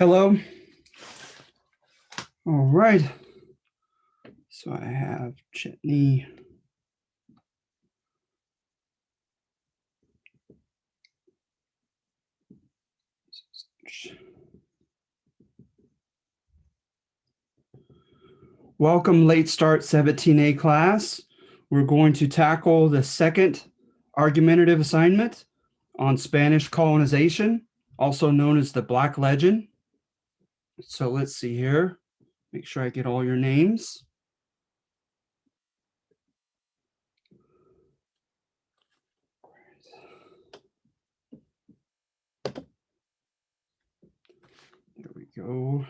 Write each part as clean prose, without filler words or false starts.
Hello. All right. So I have Chetney. Welcome, Late Start 17A class. We're going to tackle the second argumentative assignment on Spanish colonization, also known as the Black Legend. So let's see here. Make sure I get all your names. There we go.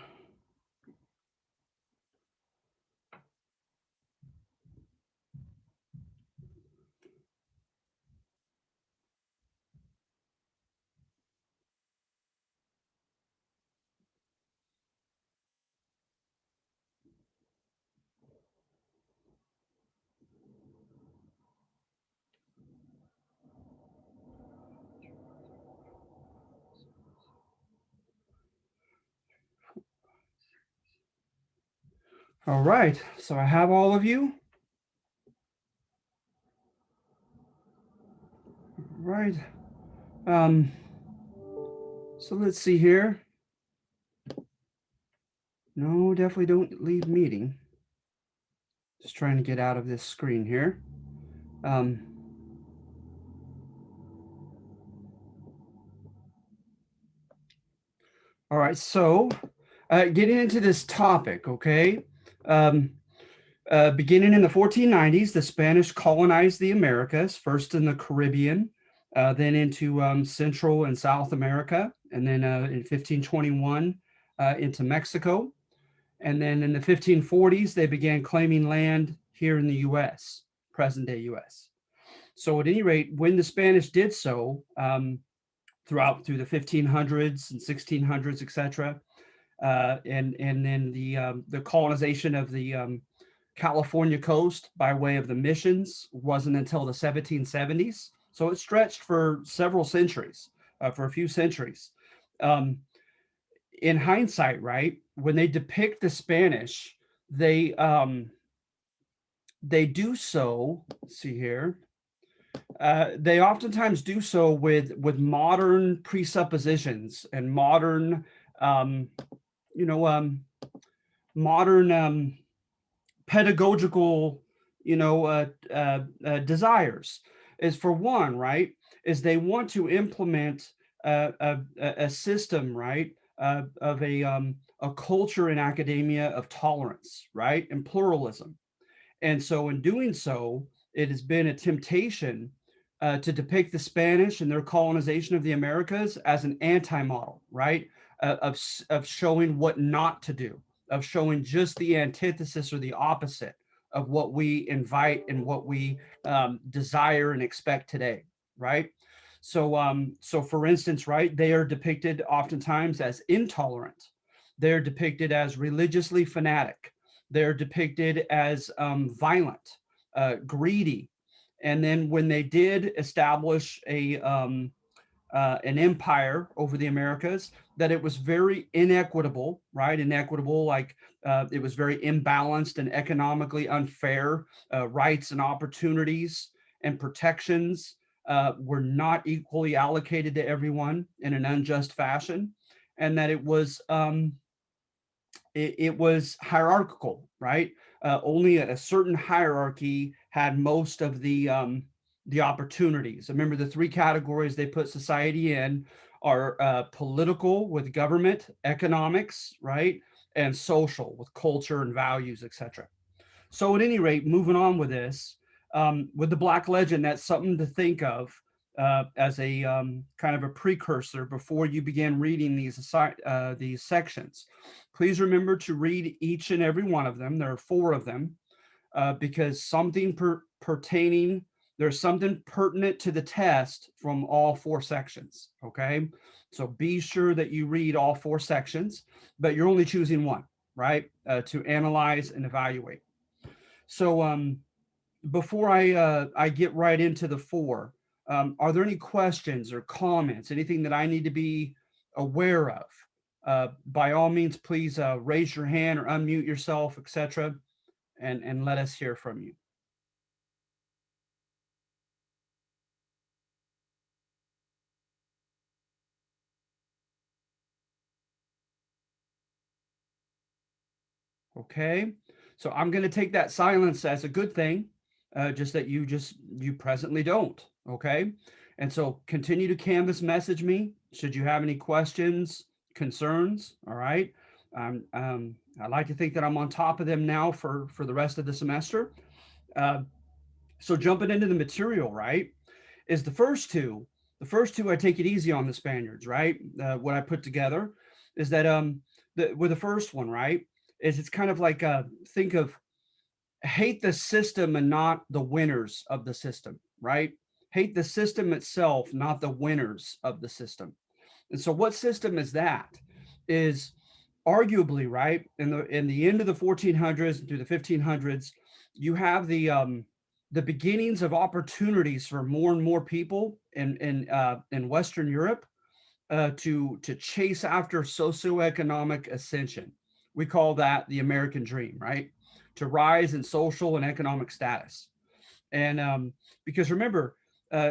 All right, so I have all of you. All right. So let's see here. No, definitely don't leave meeting. Just trying to get out of this screen here. All right, so getting into this topic, okay? Beginning in the 1490s, the Spanish colonized the Americas, first in the Caribbean, then into Central and South America, and then in 1521 into Mexico. And then in the 1540s, they began claiming land here in the US, present day US. So at any rate, when the Spanish did so, through the 1500s and 1600s, etc., and then the colonization of the California coast by way of the missions wasn't until the 1770s. So it stretched for several centuries, for a few centuries. In hindsight, right, when they depict the Spanish, they do so. Let's see here. They oftentimes do so with modern presuppositions and modern, um, modern pedagogical, desires. Is for one, right? Is they want to implement a system, right, of a culture in academia of tolerance, right, and pluralism. And so, in doing so, it has been a temptation to depict the Spanish and their colonization of the Americas as an anti-model, right? Of showing what not to do, of showing just the antithesis or the opposite of what we invite and what we desire and expect today, right? So for instance, right, they are depicted oftentimes as intolerant. They're depicted as religiously fanatic. They're depicted as violent, greedy, and then when they did establish an empire over the Americas, that it was very inequitable, right? Inequitable, like it was very imbalanced and economically unfair. Rights and opportunities and protections were not equally allocated to everyone in an unjust fashion, and that it was hierarchical, right? Only a certain hierarchy had most of the opportunities. Remember, the three categories they put society in are political with government, economics, right, and social with culture and values, etc. So, at any rate, moving on with this, with the Black Legend, that's something to think of as a kind of a precursor before you begin reading these sections. Please remember to read each and every one of them. There are 4 of them because there's something pertinent to the test from all 4 sections. Okay, so be sure that you read all 4 sections, but you're only choosing one, right, to analyze and evaluate. So before I get right into the 4, are there any questions or comments, anything that I need to be aware of By all means, please raise your hand or unmute yourself, etc., and let us hear from you. Okay, so I'm going to take that silence as a good thing, just that you presently don't. Okay, and so continue to canvas message me should you have any questions, concerns. All right, I like to think that I'm on top of them now for the rest of the semester. Uh, so jumping into the material, right, is the first two I take it easy on the Spaniards, right? What I put together is that with the first one, right, is it's kind of like think of hate the system and not the winners of the system, right? Hate the system itself, not the winners of the system. And so what system is that? Is arguably, right, in the end of the 1400s through the 1500s, you have the beginnings of opportunities for more and more people in Western Europe to chase after socioeconomic ascension. We call that the American dream, right? To rise in social and economic status. And because remember,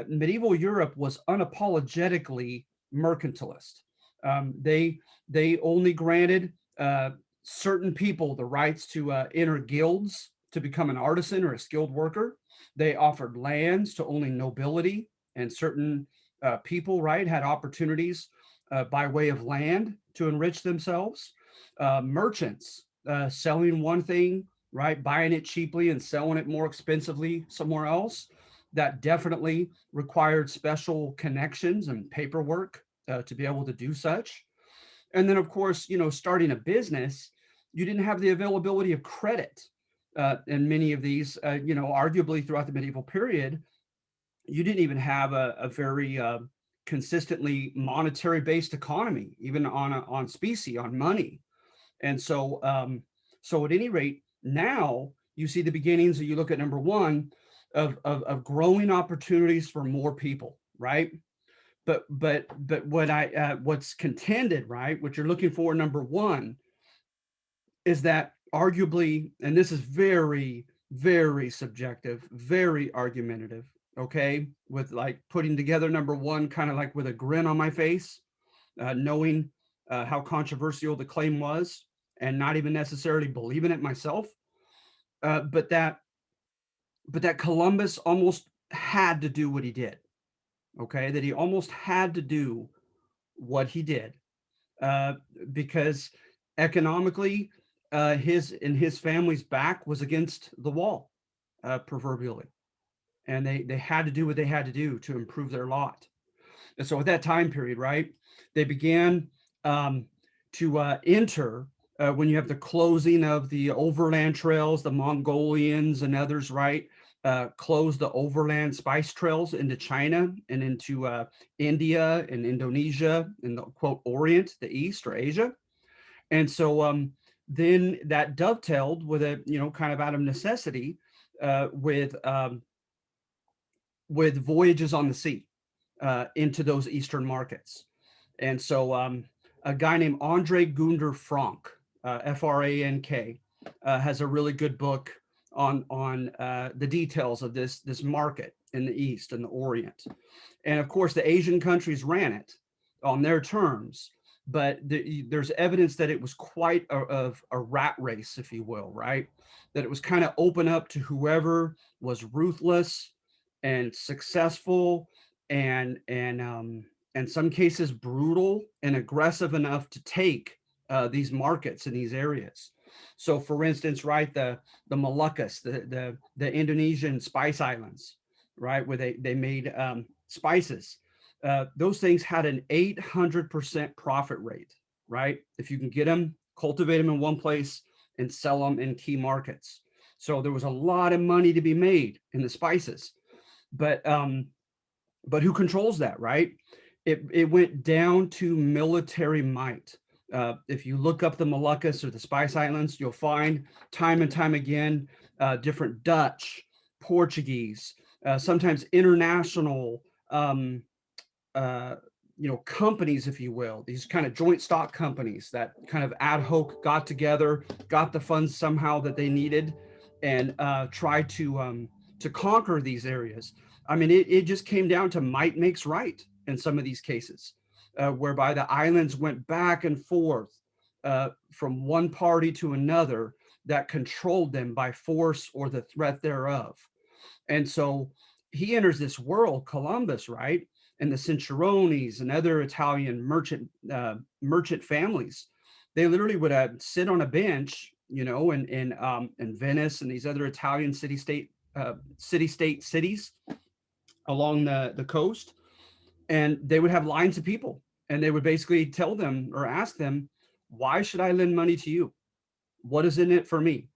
medieval Europe was unapologetically mercantilist. They only granted certain people the rights to enter guilds to become an artisan or a skilled worker. They offered lands to only nobility, and certain people, right, had opportunities by way of land to enrich themselves. Merchants selling one thing, right, buying it cheaply and selling it more expensively somewhere else. That definitely required special connections and paperwork to be able to do such. And then, of course, starting a business, you didn't have the availability of credit. In many of these, arguably throughout the medieval period, you didn't even have a very consistently monetary based economy, even on specie, on money. And so at any rate, now you see the beginnings. You look at number one of growing opportunities for more people, right? But what's contended, right? What you're looking for, number one, is that arguably, and this is very, very subjective, very argumentative, okay, with like putting together number one kind of like with a grin on my face, knowing how controversial the claim was and not even necessarily believing it myself, uh, but that but that Columbus almost had to do what he did, okay, that he almost had to do what he did uh, because economically, his family's back was against the wall, proverbially, and they had to do what they had to do to improve their lot. And so at that time period, right, they began um, to enter when you have the closing of the overland trails, the Mongolians and others, right, closed the overland spice trails into China and into India and Indonesia and the quote Orient, the East or Asia. And so then that dovetailed with a, kind of out of necessity uh, with um, with voyages on the sea into those Eastern markets. And so a guy named Andre Gunder Frank, Frank, has a really good book on the details of this market in the East and the Orient. And of course, the Asian countries ran it on their terms, but there's evidence that it was quite of a rat race, if you will, right? That it was kind of open up to whoever was ruthless and successful and in some cases brutal and aggressive enough to take these markets in these areas. So, for instance, right, the Moluccas, the Indonesian spice islands, right, where they made spices. Those things had an 800% profit rate, right? If you can get them, cultivate them in one place and sell them in key markets. So there was a lot of money to be made in the spices, but who controls that, right? It went down to military might. If you look up the Moluccas or the Spice Islands, you'll find time and time again different Dutch, Portuguese, sometimes international, uh, companies, if you will, these kind of joint stock companies that kind of ad hoc got together, got the funds somehow that they needed, and tried to conquer these areas. I mean, it just came down to might makes right in some of these cases, whereby the islands went back and forth from one party to another that controlled them by force or the threat thereof. And so he enters this world, Columbus, right? And the Cicerones and other Italian merchant families, they literally would sit on a bench, in Venice and these other Italian city-state cities along the coast, and they would have lines of people, and they would basically tell them or ask them, "Why should I lend money to you? What is in it for me?"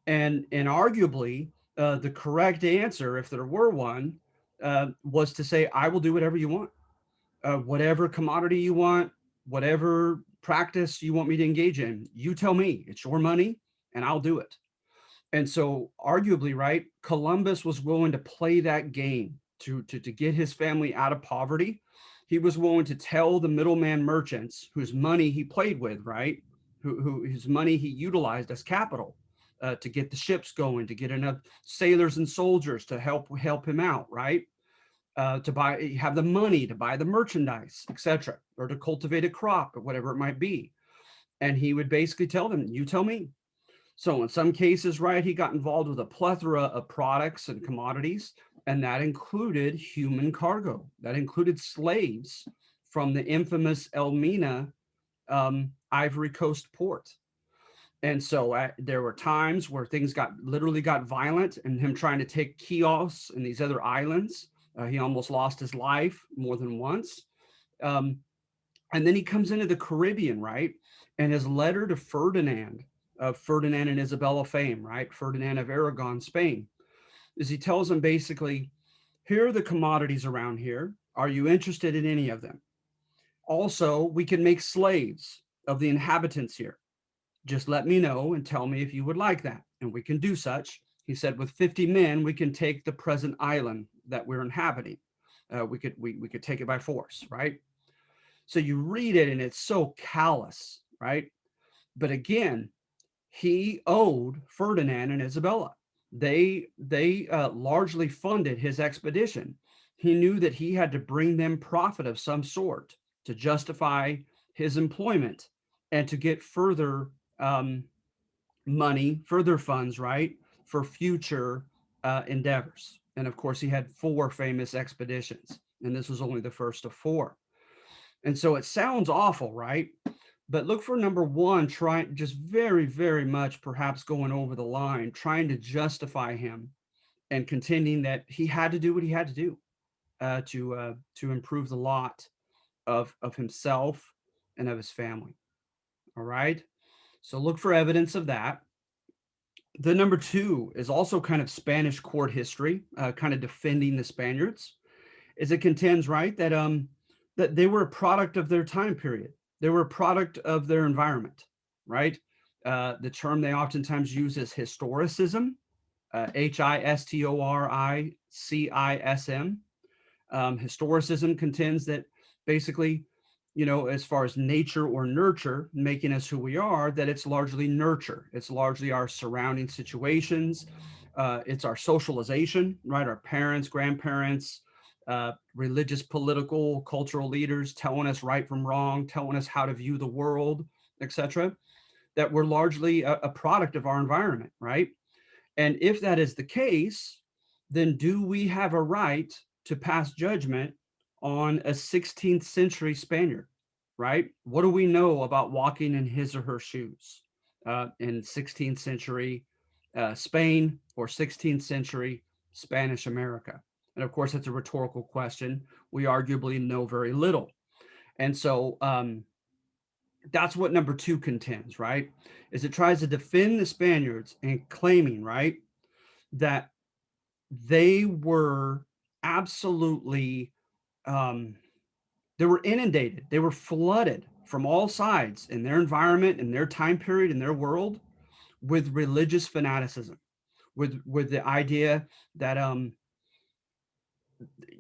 And arguably, the correct answer, if there were one, was to say, "I will do whatever you want, whatever commodity you want, whatever practice you want me to engage in. You tell me. It's your money, and I'll do it." And so, arguably, right, Columbus was willing to play that game to get his family out of poverty. He was willing to tell the middleman merchants whose money he played with, right, whose money he utilized as capital to get the ships going, to get enough sailors and soldiers to help him out, right, to have the money to buy the merchandise, etc., or to cultivate a crop or whatever it might be. And he would basically tell them, "You tell me." So in some cases, right, he got involved with a plethora of products and commodities, and that included human cargo. That included slaves from the infamous Elmina Ivory Coast port. And so there were times where things literally got violent, and him trying to take Chios and these other islands. He almost lost his life more than once. Um, and then he comes into the Caribbean, right? And his letter to Ferdinand, of Ferdinand and Isabella fame, right? Ferdinand of Aragon, Spain, is he tells him basically, "Here are the commodities around here. Are you interested in any of them? Also, we can make slaves of the inhabitants here. Just let me know and tell me if you would like that, and we can do such." He said, "With 50 men, we can take the present island that we're inhabiting. We could take it by force, right?" So you read it, and it's so callous, right? But again, he owed Ferdinand and Isabella. They largely funded his expedition. He knew that he had to bring them profit of some sort to justify his employment and to get further um, money, further funds, right, for future endeavors. And of course, he had four famous expeditions, and this was only the first of four. And so it sounds awful, right? But look for number one, trying just very, very much perhaps going over the line, trying to justify him and contending that he had to do what he had to do to improve the lot of himself and of his family. All right. So look for evidence of that. The number two is also kind of Spanish court history, kind of defending the Spaniards, is it contends, right, that they were a product of their time period. They were a product of their environment, right? The term they oftentimes use is historicism, Historicism. Historicism contends that basically, as far as nature or nurture, making us who we are, that it's largely nurture. It's largely our surrounding situations. It's our socialization, right? Our parents, grandparents, religious, political, cultural leaders telling us right from wrong, telling us how to view the world, etc. That we're largely a product of our environment, right? And if that is the case, then do we have a right to pass judgment on a 16th century Spaniard, right? What do we know about walking in his or her shoes in 16th century Spain or 16th century Spanish America? And of course, that's a rhetorical question. We arguably know very little. And so that's what number two contends, right? Is it tries to defend the Spaniards and claiming, right, that they were absolutely um, they were inundated, they were flooded from all sides in their environment, in their time period, in their world, with religious fanaticism, with the idea that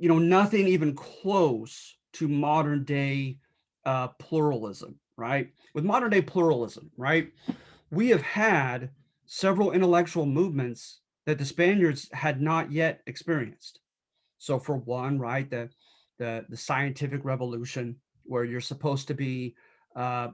nothing even close to modern day pluralism, right? With modern day pluralism, right? We have had several intellectual movements that the Spaniards had not yet experienced. So for one, right, the scientific revolution, where you're supposed to be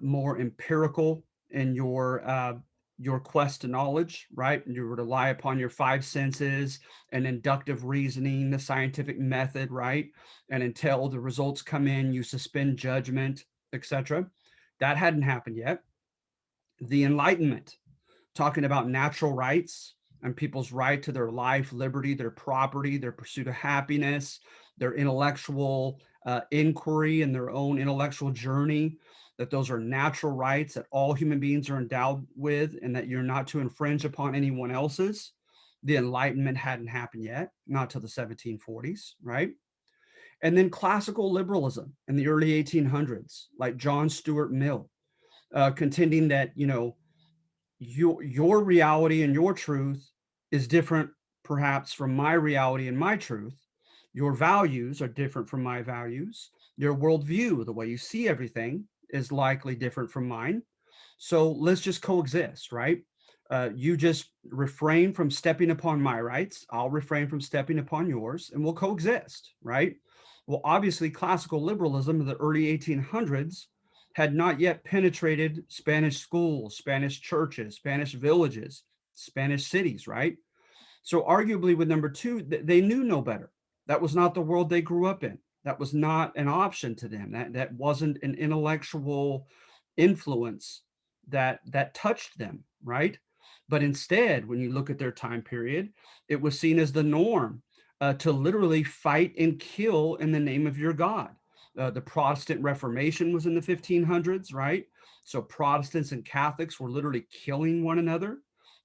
more empirical in your quest to knowledge, right? And you rely upon your five senses and inductive reasoning, the scientific method, right? And until the results come in, you suspend judgment, etc. That hadn't happened yet. The Enlightenment, talking about natural rights and people's right to their life, liberty, their property, their pursuit of happiness, their intellectual inquiry and their own intellectual journey, that those are natural rights that all human beings are endowed with and that you're not to infringe upon anyone else's. The Enlightenment hadn't happened yet, not till the 1740s, right? And then classical liberalism in the early 1800s, like John Stuart Mill, contending that, your reality and your truth is different perhaps from my reality and my truth. Your values are different from my values. Your worldview, the way you see everything, is likely different from mine. So let's just coexist, right? You just refrain from stepping upon my rights. I'll refrain from stepping upon yours, and we'll coexist, right? Well, obviously, classical liberalism of the early 1800s had not yet penetrated Spanish schools, Spanish churches, Spanish villages, Spanish cities, right? So arguably with number two, they knew no better. That was not the world they grew up in. That was not an option to them. That wasn't an intellectual influence that touched them, right? But instead, when you look at their time period, it was seen as the norm to literally fight and kill in the name of your God. The Protestant Reformation was in the 1500s, right? So Protestants and Catholics were literally killing one another,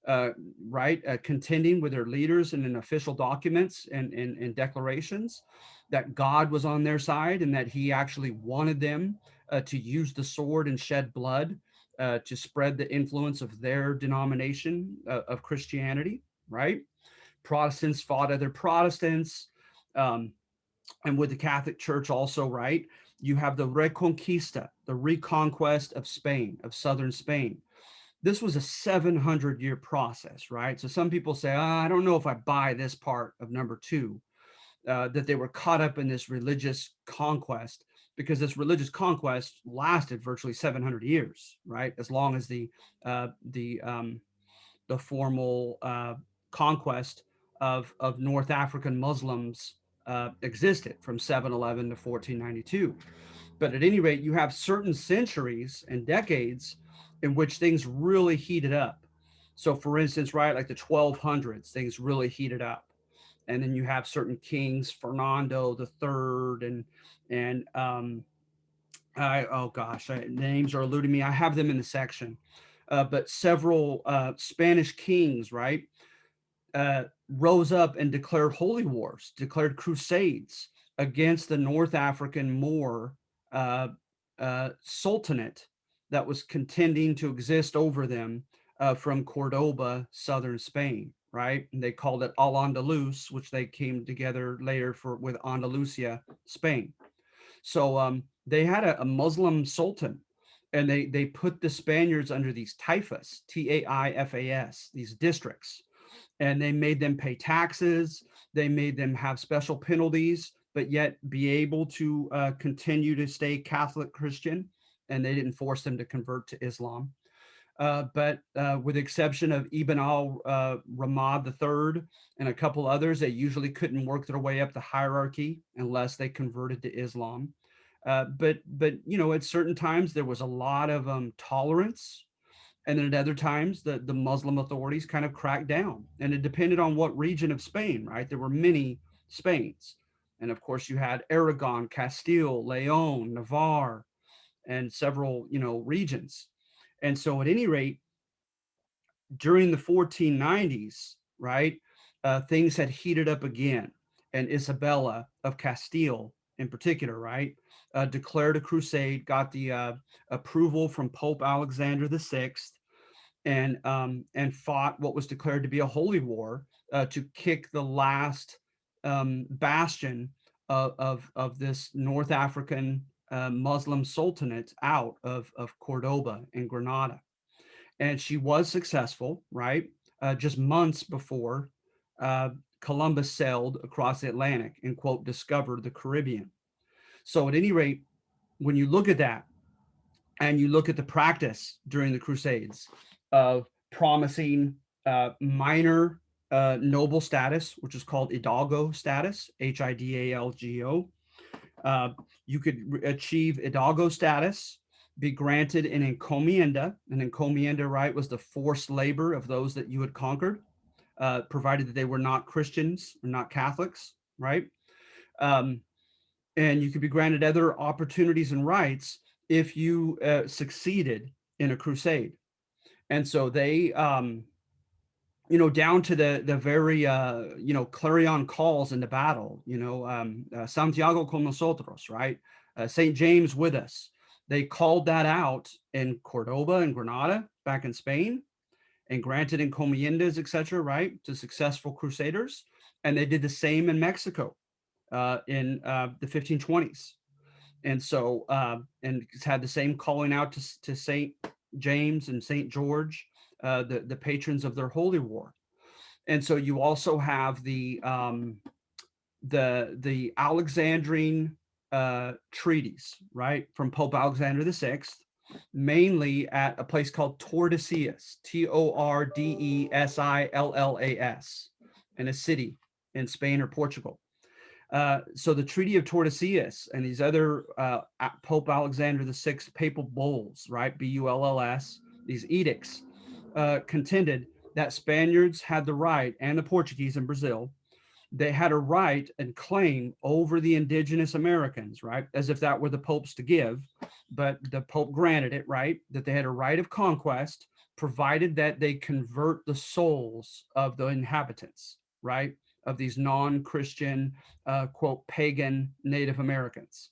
uh, right? Contending with their leaders and in official documents and declarations that God was on their side and that he actually wanted them to use the sword and shed blood to spread the influence of their denomination of Christianity, right? Protestants fought other Protestants. Um, and with the Catholic Church also, right? You have the Reconquista, the reconquest of Spain, of southern Spain. This was a 700-year process, right? So some people say, I don't know if I buy this part of number two, that they were caught up in this religious conquest, because this religious conquest lasted virtually 700 years, right? As long as the formal conquest of North African Muslims existed from 711 to 1492. But at any rate, you have certain centuries and decades in which things really heated up. So, for instance, right, like the 1200s, things really heated up, and then you have certain kings, Fernando the Third, and oh gosh, the names are eluding me. I have them in the section, but several Spanish kings, right, rose up and declared holy wars, declared crusades against the North African Moor uh, sultanate that was contending to exist over them from Cordoba, southern Spain. Right, and they called it Al Andalus, which they came together later for with Andalusia, Spain. So they had a Muslim sultan, and they put the Spaniards under these taifas, Taifas, these districts, and they made them pay taxes. They made them have special penalties, but yet be able to continue to stay Catholic Christian. And they didn't force them to convert to Islam. But with the exception of Ibn al Ramad III and a couple others, they usually couldn't work their way up the hierarchy unless they converted to Islam. But at certain times there was a lot of tolerance, and then at other times the Muslim authorities kind of cracked down, and it depended on what region of Spain, right? There were many Spains, and of course you had Aragon, Castile, Leon, Navarre, and several regions. And so at any rate, during the 1490s, right, things had heated up again, and Isabella of Castile in particular, right, declared a crusade, got the approval from Pope Alexander VI, and fought what was declared to be a holy war to kick the last bastion of this North African Muslim sultanate out of Cordoba and Granada. And she was successful, right? Just months before uh, Columbus sailed across the Atlantic and, quote, discovered the Caribbean. So, at any rate, when you look at that and you look at the practice during the Crusades of promising minor noble status, which is called Hidalgo status, Hidalgo, uh, you could achieve Hidalgo status, be granted an encomienda. An encomienda, right, was the forced labor of those that you had conquered, provided that they were not Christians or not Catholics, right? Um, and you could be granted other opportunities and rights if you succeeded in a crusade. And so they, down to the very, clarion calls in the battle, Santiago con nosotros, right? St. James with us. They called that out in Cordoba and Granada back in Spain and granted encomiendas, etc., right, to successful crusaders. And they did the same in Mexico in the 1520s. And so, and it's had the same calling out to St. James and St. George, the patrons of their holy war. And so you also have the Alexandrine treaties, right, from Pope Alexander VI, mainly at a place called Tordesillas, Tordesillas, in a city in Spain or Portugal. So the Treaty of Tordesillas and these other Pope Alexander VI papal bulls, right, Bulls, these edicts, contended that Spaniards had the right, and the Portuguese in Brazil, they had a right and claim over the indigenous Americans, right? As if that were the Pope's to give, but the Pope granted it, right? That they had a right of conquest, provided that they convert the souls of the inhabitants, right? Of these non-Christian, quote, pagan Native Americans.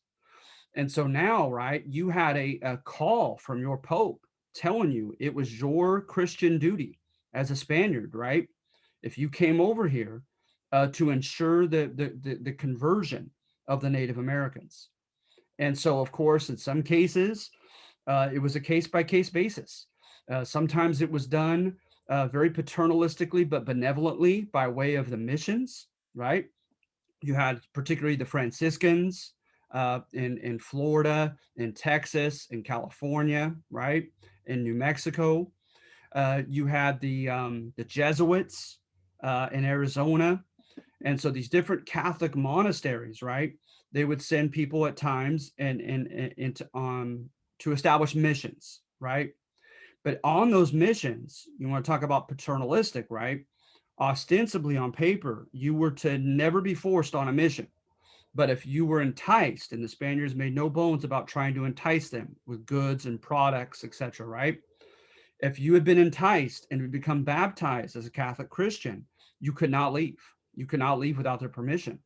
And so now, right, you had a call from your Pope telling you it was your Christian duty as a Spaniard, right? If you came over here to ensure the conversion of the Native Americans. And so, of course, in some cases, it was a case by case basis. Sometimes it was done very paternalistically, but benevolently by way of the missions, right? You had particularly the Franciscans in Florida, in Texas, in California, right? In New Mexico. You had the Jesuits in Arizona. And so these different Catholic monasteries, right? They would send people at times and to establish missions, right? But on those missions, you want to talk about paternalistic, right? Ostensibly on paper, you were to never be forced on a mission. But if you were enticed, and the Spaniards made no bones about trying to entice them with goods and products, etc., right? If you had been enticed and had become baptized as a Catholic Christian, you could not leave. You could not leave without their permission.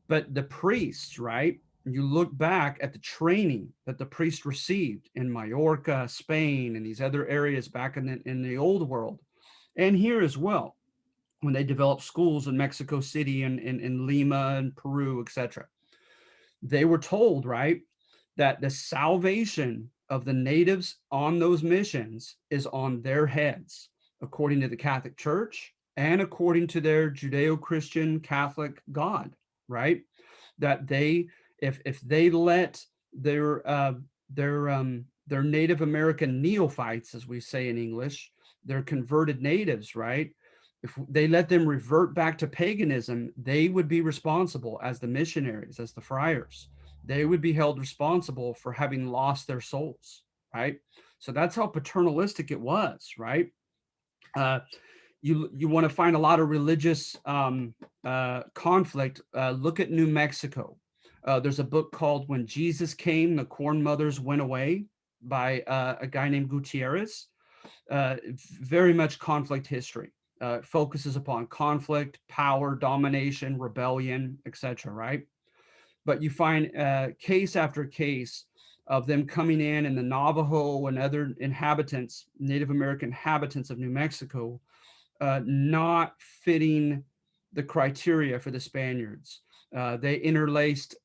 But the priests, right? You look back at the training that the priests received in Majorca, Spain, and these other areas back in the old world, and here as well, when they developed schools in Mexico City and in Lima and Peru, etc. They were told, right, that the salvation of the natives on those missions is on their heads, according to the Catholic Church and according to their Judeo-Christian Catholic God, right? That they, if they let their Native American neophytes, as we say in English, their converted natives, right? If they let them revert back to paganism, they would be responsible as the missionaries, as the friars. They would be held responsible for having lost their souls, right? So that's how paternalistic it was, right? Uh, you want to find a lot of religious conflict. Look at New Mexico. There's a book called "When Jesus Came, the Corn Mothers Went Away" by a guy named Gutierrez. Very much conflict history. Focuses upon conflict, power, domination, rebellion, etc. Right? But you find case after case of them coming in, and the Navajo and other inhabitants, Native American inhabitants of New Mexico, not fitting the criteria for the Spaniards, They interlaced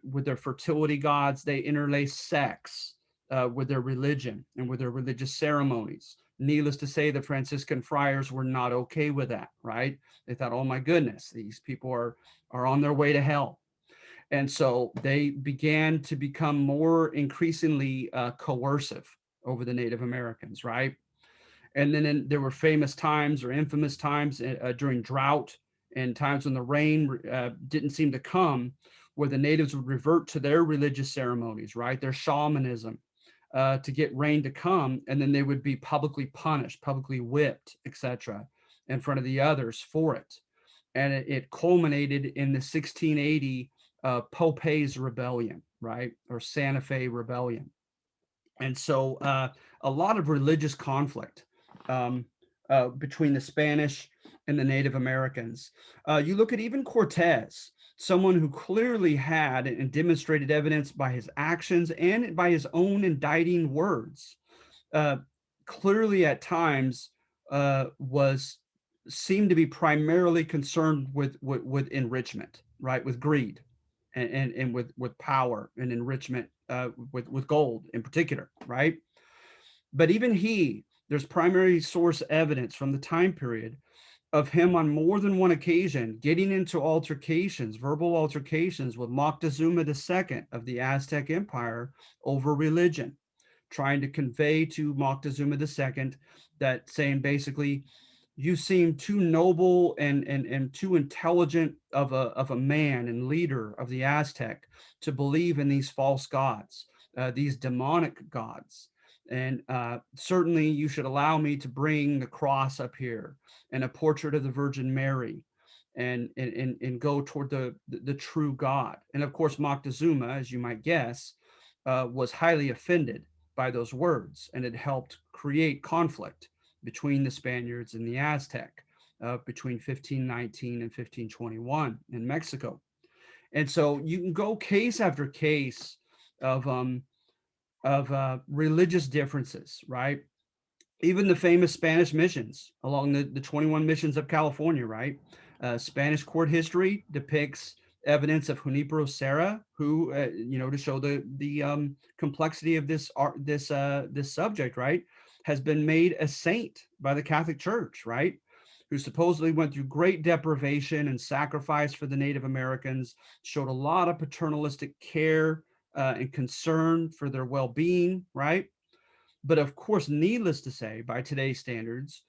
with their fertility gods. They interlaced sex with their religion and with their religious ceremonies. Needless to say, the Franciscan friars were not okay with that, right? They thought, oh my goodness, these people are on their way to hell. And so they began to become more increasingly coercive over the Native Americans, right? And then there were famous times or infamous times during drought and times when the rain didn't seem to come, where the natives would revert to their religious ceremonies, right? Their shamanism to get rain to come, and then they would be publicly punished, publicly whipped, etc., in front of the others for it. And it culminated in the 1680 Popey's Rebellion, right? Or Santa Fe Rebellion. And so a lot of religious conflict um, between the Spanish and the Native Americans. You look at even Cortez, someone who clearly had and demonstrated evidence by his actions and by his own indicting words. Uh, Clearly, at times, was seemed to be primarily concerned with enrichment, right, with greed, and with power and enrichment with gold in particular, right? But even he, there's primary source evidence from the time period of him on more than one occasion getting into altercations, verbal altercations with Moctezuma II of the Aztec Empire over religion, trying to convey to Moctezuma II that saying basically, you seem too noble and too intelligent of a man and leader of the Aztec to believe in these false gods, these demonic gods. And certainly you should allow me to bring the cross up here and a portrait of the Virgin Mary and go toward the true God. And of course, Moctezuma, as you might guess, was highly offended by those words, and it helped create conflict between the Spaniards and the Aztec between 1519 and 1521 in Mexico. And so you can go case after case of religious differences, right? Even the famous Spanish missions along the 21 missions of California, right? Spanish court history depicts evidence of Junipero Serra, who, to show the complexity of this subject, right, has been made a saint by the Catholic Church, right? Who supposedly went through great deprivation and sacrifice for the Native Americans, showed a lot of paternalistic care and concern for their well-being, right? But of course, needless to say, by today's standards,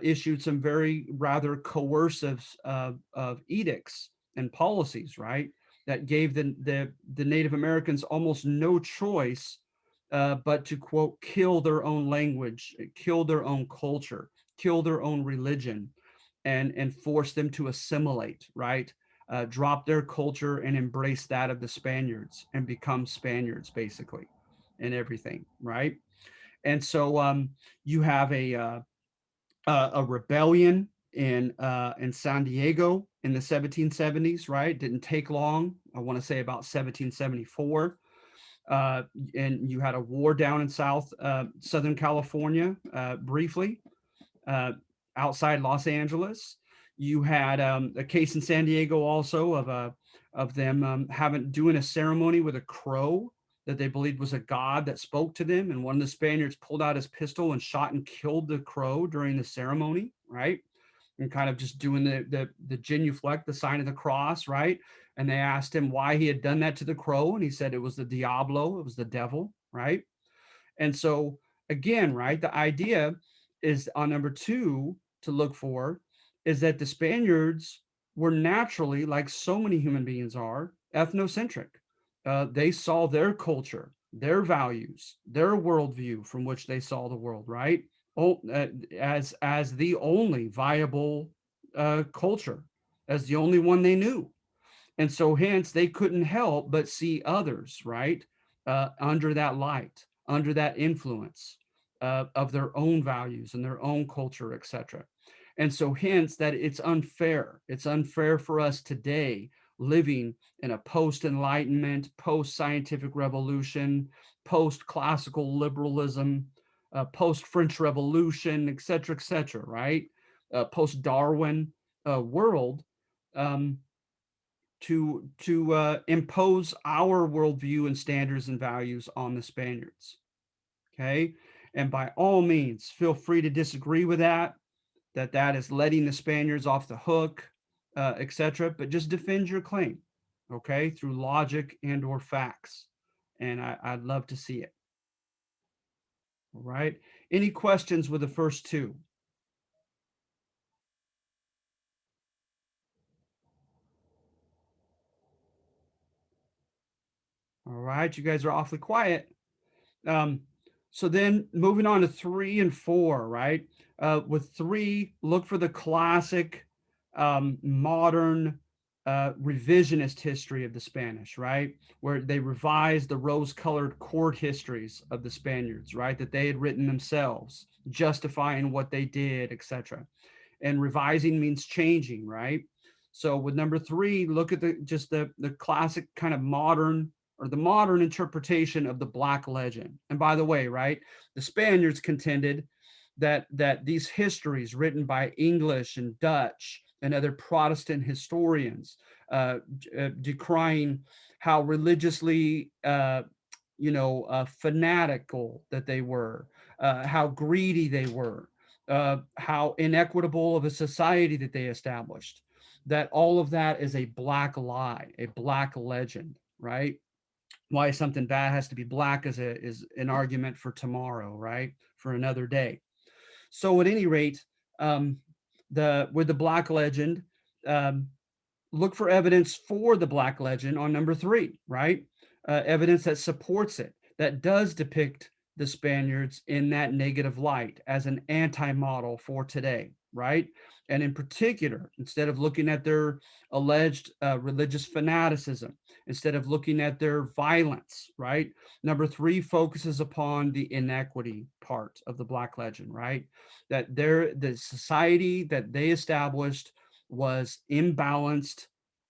issued some very rather coercive of edicts and policies, right? That gave the Native Americans almost no choice but to, quote, kill their own language, kill their own culture, kill their own religion, and force them to assimilate, right? Drop their culture and embrace that of the Spaniards and become Spaniards, basically, and everything, right? And so you have a rebellion in San Diego in the 1770s, right? It didn't take long. I want to say about 1774. Uh, and you had a war down in Southern California briefly, uh, outside Los Angeles. You had a case in San Diego also of them having doing a ceremony with a crow that they believed was a god that spoke to them, and one of the Spaniards pulled out his pistol and shot and killed the crow during the ceremony, right? And kind of just doing the genuflect, the sign of the cross, right? And they asked him why he had done that to the crow, and he said it was the Diablo, it was the devil, right? And so again, right, the idea is on number two to look for is that the Spaniards were naturally, like so many human beings are, ethnocentric. They saw their culture, their values, their worldview from which they saw the world, right? Oh, as the only viable culture, as the only one they knew. And so hence they couldn't help but see others, right, under that light, under that influence of their own values and their own culture, etc. And so hence that it's unfair. It's unfair for us today living in a post-enlightenment, post-scientific revolution, post-classical liberalism, post-French Revolution, et cetera, right? Post-Darwin world. Um, to impose our worldview and standards and values on the Spaniards. Okay, and by all means, feel free to disagree with that. That is letting the Spaniards off the hook, etc. But just defend your claim, okay, through logic and or facts, and I'd love to see it. All right. Any questions with the first two? All right, you guys are awfully quiet. Um, so then moving on to 3 and 4, right? With 3, look for the classic modern revisionist history of the Spanish, right? Where they revised the rose-colored court histories of the Spaniards, right? That they had written themselves, justifying what they did, etc. And revising means changing, right? So with number 3, look at the classic kind of modern or the modern interpretation of the Black Legend. And by the way, right, the Spaniards contended that these histories written by English and Dutch and other Protestant historians, decrying how religiously, fanatical that they were, how greedy they were, how inequitable of a society that they established. That all of that is a black lie, a black legend, right? Why something bad has to be black is an argument for tomorrow, right? For another day. So at any rate, um, the with the black legend, um, look for evidence for the black legend on number 3, right? Evidence that supports it, that does depict the Spaniards in that negative light as an anti-model for today, right? And in particular, instead of looking at their alleged religious fanaticism, instead of looking at their violence, right? Number 3 focuses upon the inequity part of the Black Legend, right? That the society that they established was imbalanced,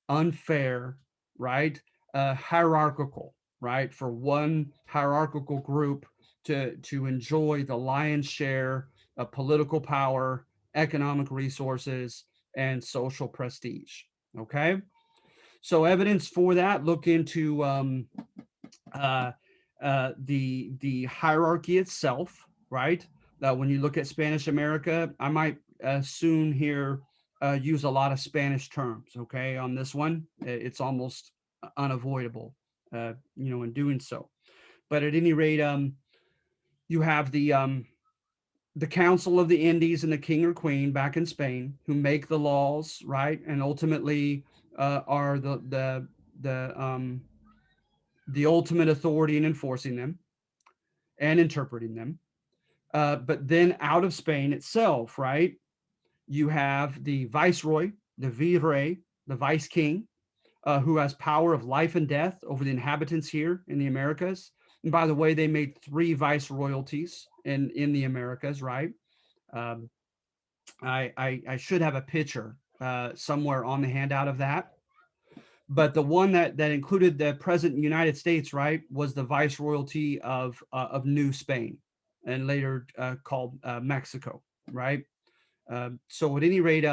unfair, right? Hierarchical, right? For one hierarchical group to enjoy the lion's share of political power, economic resources, and social prestige. Okay, so evidence for that, look into uh, the hierarchy itself, right? When you look at Spanish America, I might soon here use a lot of Spanish terms. Okay, on this one, it's almost unavoidable, in doing so. But at any rate, you have the Council of the Indies and the King or Queen back in Spain who make the laws, right, and ultimately are the ultimate authority in enforcing them and interpreting them. But then out of Spain itself, right, you have the viceroy, the virrey, the vice king, who has power of life and death over the inhabitants here in the Americas. And by the way, they made 3 viceroyalties in the Americas, right? Um, I should have a picture somewhere on the handout of that. But the one that included the present United States, right, was the viceroyalty of New Spain, and later called Mexico, right? So at any rate,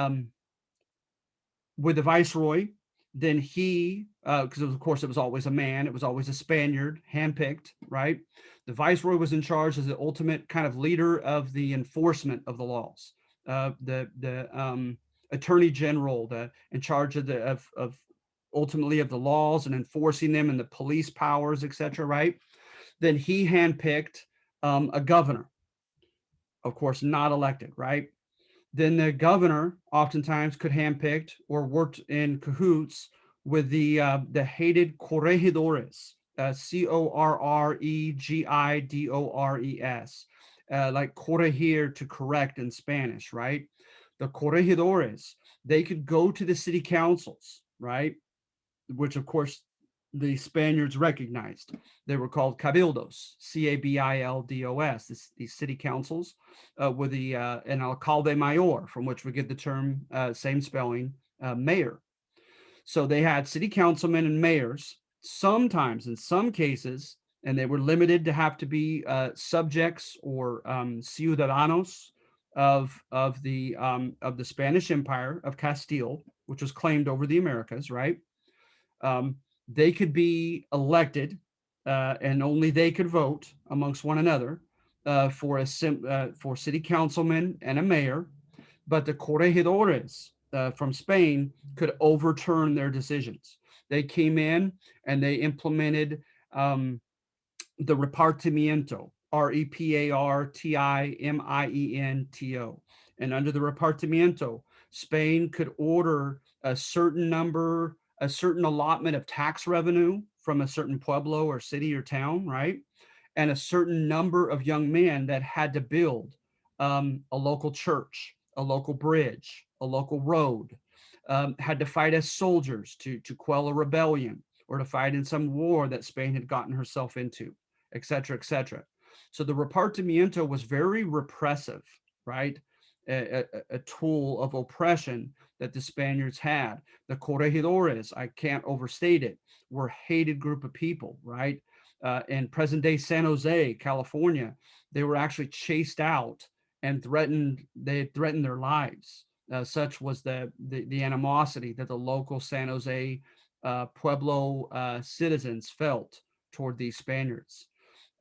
with the viceroy, then he, because of course it was always a man, it was always a Spaniard, handpicked, right? The viceroy was in charge as the ultimate kind of leader of the enforcement of the laws. The attorney general, the in charge of ultimately of the laws and enforcing them, and the police powers, etc. Right? Then he handpicked a governor, of course, not elected, right? Then the governor oftentimes could handpicked or worked in cahoots with the hated corregidores, Corregidores, like corregir to correct in Spanish, right? The corregidores, they could go to the city councils, right? Which of course the Spaniards recognized. They were called cabildos, Cabildos, these city councils, with an alcalde mayor, from which we get the term, same spelling, mayor. So they had city councilmen and mayors, sometimes in some cases, and they were limited to have to be subjects or ciudadanos of the Spanish Empire of Castile, which was claimed over the Americas, right? Um, they could be elected, and only they could vote amongst one another for city councilmen and a mayor, but the corregidores from Spain could overturn their decisions. They came in and they implemented the repartimiento, repartimiento. And under the repartimiento, Spain could order a certain number, a certain allotment of tax revenue from a certain pueblo or city or town, right? And a certain number of young men that had to build a local church, a local bridge, a local road, had to fight as soldiers to quell a rebellion or to fight in some war that Spain had gotten herself into, et cetera, et cetera. So the repartimiento was very repressive, right? A tool of oppression that the Spaniards had. The corregidores, I can't overstate it, were a hated group of people, right? In present day San Jose, California, they were actually chased out and threatened. They threatened their lives. Such was the animosity that the local San Jose Pueblo citizens felt toward these Spaniards.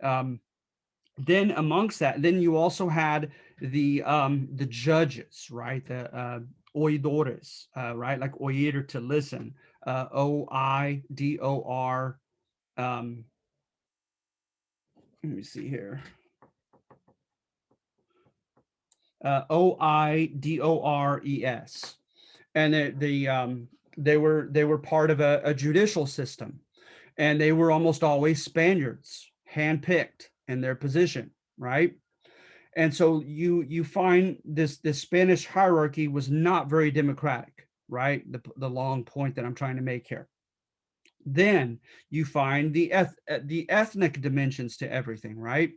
Um, then amongst that, then you also had the judges, right? The oidores, right? Like oír, to listen. OIDOR. Um, Let me see here. OIDORES, and they were part of a judicial system, and they were almost always Spaniards, handpicked in their position, right? And so you find this Spanish hierarchy was not very democratic, right? The long point that I'm trying to make here. Then you find the ethnic dimensions to everything, right?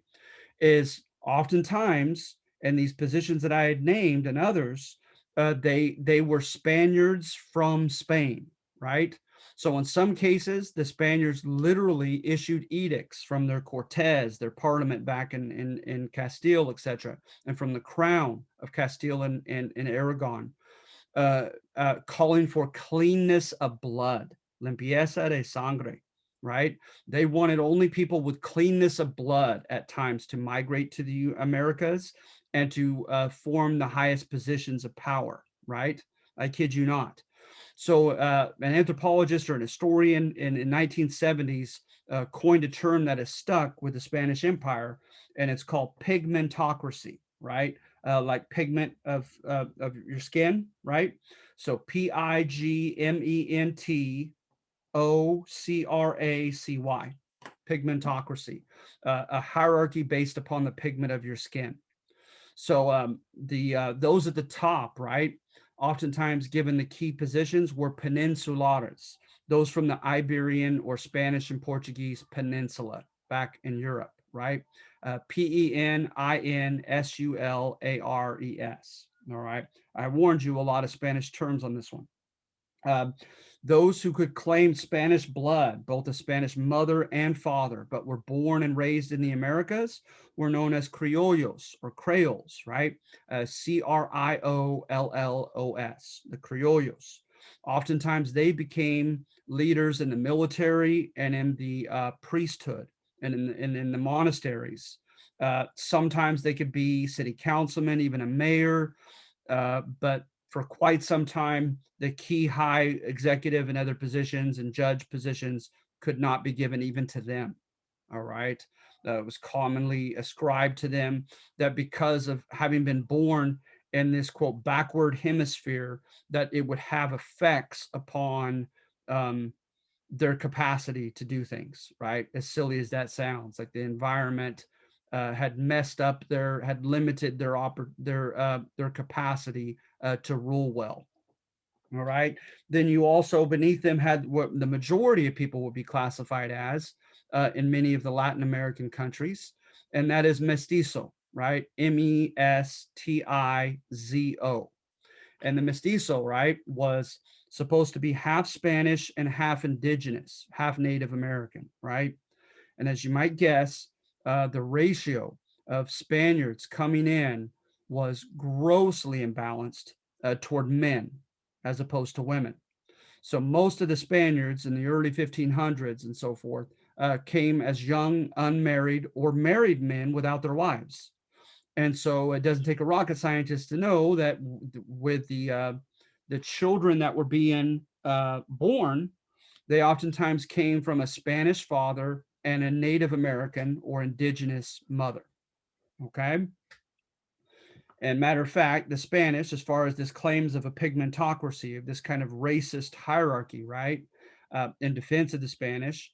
Is oftentimes in these positions that I had named and others, they were Spaniards from Spain, right? So in some cases, the Spaniards literally issued edicts from their Cortes, their parliament back in Castile, etc., and from the crown of Castile and Aragon, calling for cleanness of blood, limpieza de sangre, right? They wanted only people with cleanness of blood at times to migrate to the Americas and to form the highest positions of power, right? I kid you not. So an anthropologist or an historian in 1970s coined a term that has stuck with the Spanish Empire, and it's called pigmentocracy, right? Like pigment of your skin, right? So pigmentocracy, pigmentocracy, a hierarchy based upon the pigment of your skin. So the those at the top, right, oftentimes given the key positions were peninsulares, those from the Iberian or Spanish and Portuguese peninsula back in Europe, right? Peninsulares. All right. I warned you a lot of Spanish terms on this one. Uh, those who could claim Spanish blood, both a Spanish mother and father, but were born and raised in the Americas, were known as criollos or creoles, right? Criollos, the criollos. Oftentimes they became leaders in the military and in the priesthood and in the monasteries. Sometimes they could be city councilmen, even a mayor, but for quite some time, the key high executive and other positions and judge positions could not be given even to them. All right. It was commonly ascribed to them that because of having been born in this quote backward hemisphere, that it would have effects upon um, their capacity to do things, right? As silly as that sounds, like the environment had messed up had limited their capacity to rule well. All right. Then you also beneath them had what the majority of people would be classified as in many of the Latin American countries, and that is mestizo, right? Mestizo. And the mestizo, right, was supposed to be half Spanish and half indigenous, half Native American, right? And as you might guess, the ratio of Spaniards coming in was grossly imbalanced toward men as opposed to women. So most of the Spaniards in the early 1500s and so forth came as young, unmarried, or married men without their wives. And so it doesn't take a rocket scientist to know that with the children that were being born, they oftentimes came from a Spanish father and a Native American or indigenous mother. Okay. And matter of fact, the Spanish, as far as this claims of a pigmentocracy, of this kind of racist hierarchy, right, in defense of the Spanish,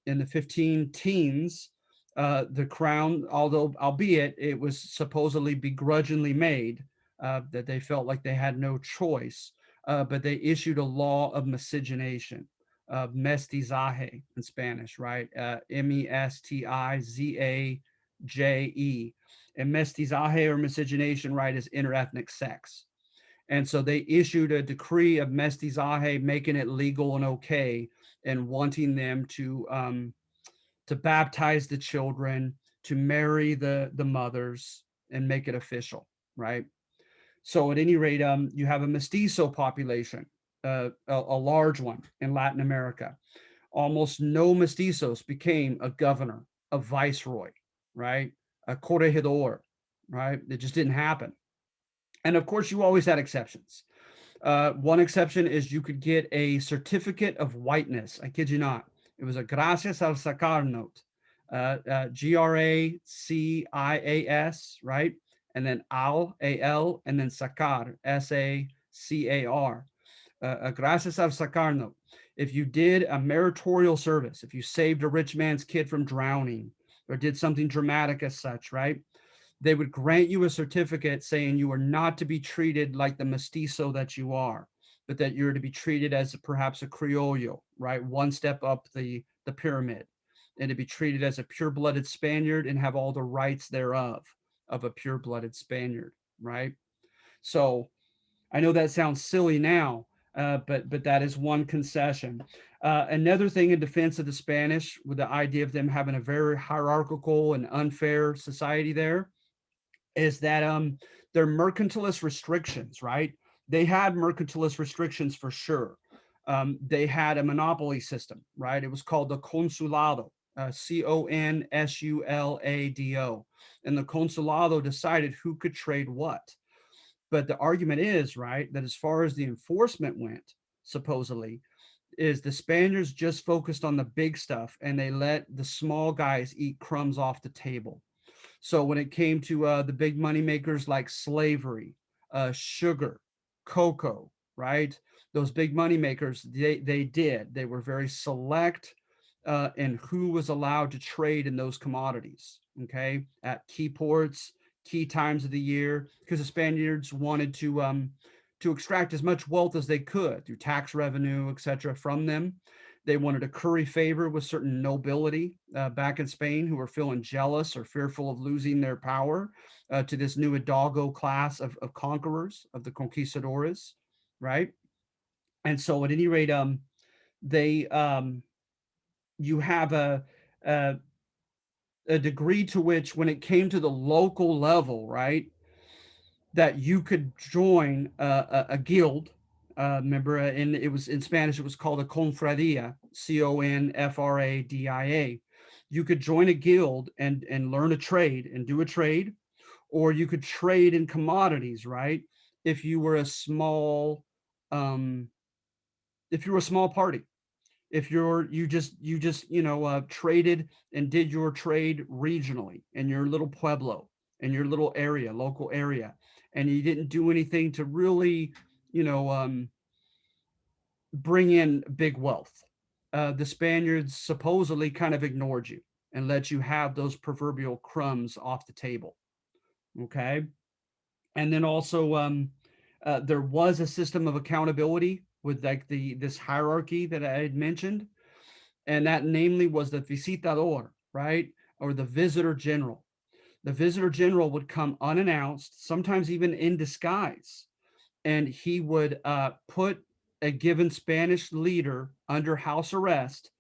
in the 15 teens, the crown, although albeit it was supposedly begrudgingly made, that they felt like they had no choice, but they issued a law of miscegenation, of mestizaje in Spanish, right? Mestizaje, and mestizaje or miscegenation, right, is interethnic sex. And so they issued a decree of mestizaje, making it legal and okay, and wanting them to baptize the children, to marry the mothers, and make it official, right? So at any rate, you have a mestizo population, a large one in Latin America. Almost no mestizos became a governor, a viceroy, right? A corregidor, right? It just didn't happen. And of course, you always had exceptions. One exception is you could get a certificate of whiteness. I kid you not. It was a gracias al sacar note, Gracias, right? And then al, and then sacar, Sacar, a gracias al sacar note. If you did a meritorial service, if you saved a rich man's kid from drowning or did something dramatic as such, right? They would grant you a certificate saying you are not to be treated like the mestizo that you are, but that you're to be treated as perhaps a criollo, right? One step up the pyramid, and to be treated as a pure blooded Spaniard and have all the rights thereof of a pure blooded Spaniard, right? So I know that sounds silly now, but that is one concession. Another thing in defense of the Spanish, with the idea of them having a very hierarchical and unfair society there, is that their mercantilist restrictions, right? They had mercantilist restrictions for sure. They had a monopoly system, right? It was called the consulado, Consulado. And the consulado decided who could trade what. But the argument is, right, that as far as the enforcement went, supposedly, is the Spaniards just focused on the big stuff and they let the small guys eat crumbs off the table. So when it came to the big money makers like slavery, sugar, cocoa, right? Those big money makers, they were very select in who was allowed to trade in those commodities. Okay, at key ports, key times of the year, because the Spaniards wanted to extract as much wealth as they could through tax revenue, etc., from them. They wanted to curry favor with certain nobility back in Spain who were feeling jealous or fearful of losing their power to this new Hidalgo class of conquerors, of the conquistadores, right? And so, at any rate, they you have a a degree to which, when it came to the local level, right, that you could join a guild. Remember, and it was in Spanish, it was called a confradia, Confradia. You could join a guild and learn a trade and do a trade, or you could trade in commodities, right? If you were a small, um, if you were a small party, if you just traded and did your trade regionally in your little pueblo, in your little area, local area, and you didn't do anything to really you know bring in big wealth. The Spaniards supposedly kind of ignored you and let you have those proverbial crumbs off the table. Okay. And then also there was a system of accountability with like the this hierarchy that I had mentioned, and that namely was the visitador, right? Or the visitor general. The visitor general would come unannounced, sometimes even in disguise, and he would put a given Spanish leader under house arrest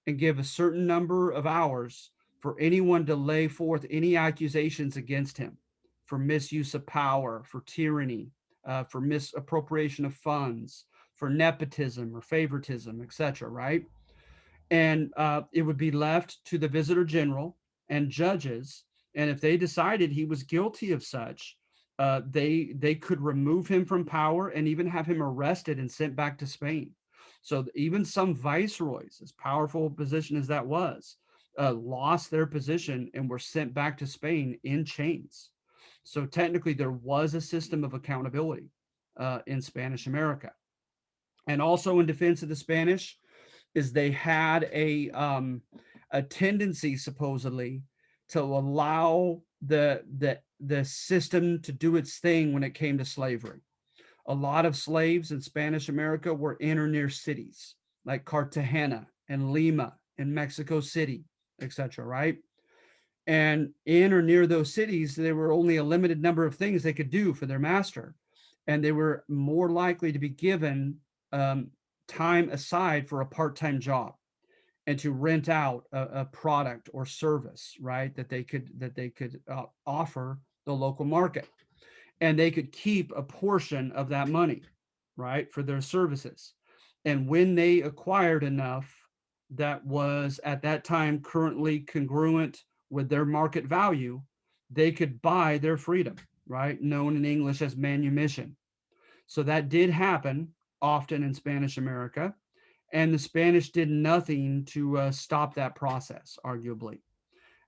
and give a certain number of hours for anyone to lay forth any accusations against him for misuse of power, for tyranny, for misappropriation of funds, for nepotism or favoritism, etc., right? And it would be left to the visitor general and judges, and if they decided he was guilty of such, they could remove him from power and even have him arrested and sent back to Spain. So even some viceroys, as powerful a position as that was, lost their position and were sent back to Spain in chains. So technically, there was a system of accountability in Spanish America. And also in defense of the Spanish, is they had a tendency supposedly to allow the system to do its thing when it came to slavery. A lot of slaves in Spanish America were in or near cities like Cartagena and Lima and Mexico City, etc., right? And in or near those cities, there were only a limited number of things they could do for their master. And they were more likely to be given um, time aside for a part time job and to rent out a product or service, right? That they could offer the local market, and they could keep a portion of that money, right, for their services. And when they acquired enough that was at that time currently congruent with their market value, they could buy their freedom, right? Known in English as manumission. So that did happen often in Spanish America, and the Spanish did nothing to stop that process, arguably,